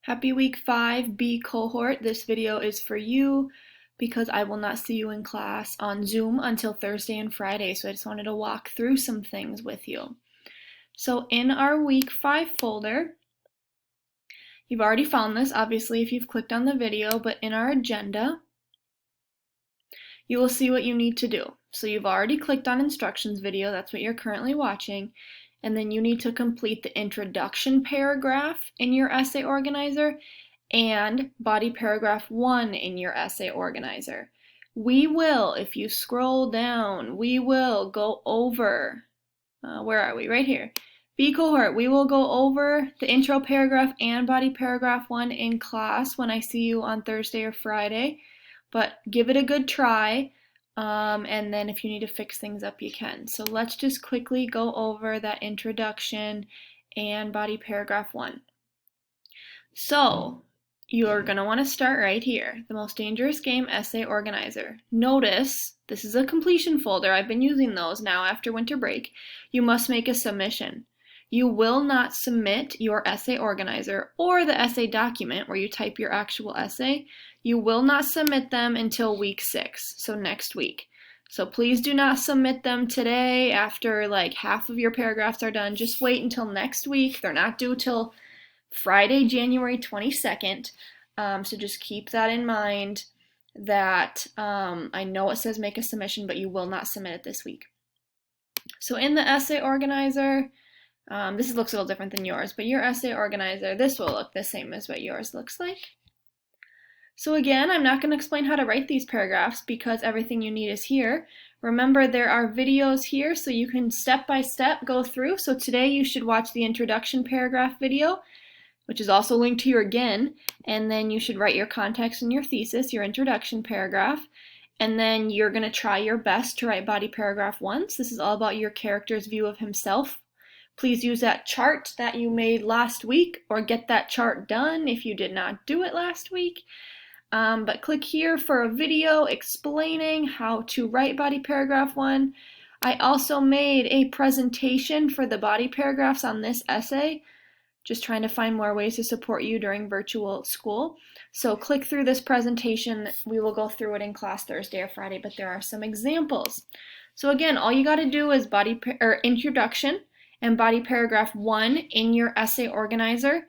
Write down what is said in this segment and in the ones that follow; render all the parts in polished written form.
Happy week 5 B cohort. This video is for you because I will not see you in class on Zoom until Thursday and Friday, so I just wanted to walk through some things with you. So in our week 5 folder, you've already found this obviously if you've clicked on the video, but in our agenda, you will see what you need to do. So you've already clicked on instructions video, that's what you're currently watching, and then you need to complete the introduction paragraph in your essay organizer and body paragraph 1 in your essay organizer. We will, if you scroll down, we will go over, where are we? Right here. B cohort, we will go over the intro paragraph and body paragraph 1 in class when I see you on Thursday or Friday, but give it a good try. And then if you need to fix things up, you can. So let's just quickly go over that introduction and body paragraph 1. So you're going to want to start right here, the Most Dangerous Game Essay Organizer. Notice, this is a completion folder. I've been using those now after winter break. You must make a submission. You will not submit your essay organizer or the essay document where you type your actual essay. You will not submit them until week 6, so next week. So please do not submit them today after like half of your paragraphs are done. Just wait until next week. They're not due till Friday, January 22nd. So just keep that in mind that I know it says make a submission, but you will not submit it this week. So in the essay organizer, this looks a little different than yours, but your essay organizer, this will look the same as what yours looks like. So again, I'm not going to explain how to write these paragraphs because everything you need is here. Remember, there are videos here so you can step by step go through. So today you should watch the introduction paragraph video, which is also linked here again, and then you should write your context in your thesis, your introduction paragraph, and then you're going to try your best to write body paragraph 1. So this is all about your character's view of himself. Please use that chart that you made last week, or get that chart done if you did not do it last week. But click here for a video explaining how to write body paragraph 1. I also made a presentation for the body paragraphs on this essay, just trying to find more ways to support you during virtual school. So click through this presentation. We will go through it in class Thursday or Friday, but there are some examples. So again, all you got to do is introduction and body paragraph 1 in your essay organizer.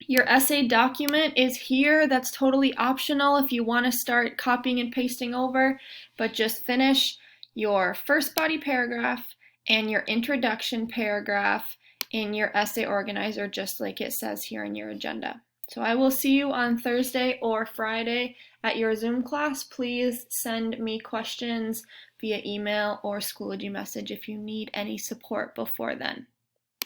Your essay document is here. That's totally optional if you want to start copying and pasting over, but just finish your first body paragraph and your introduction paragraph in your essay organizer, just like it says here in your agenda. So I will see you on Thursday or Friday at your Zoom class. Please send me questions via email or Schoology message if you need any support before then.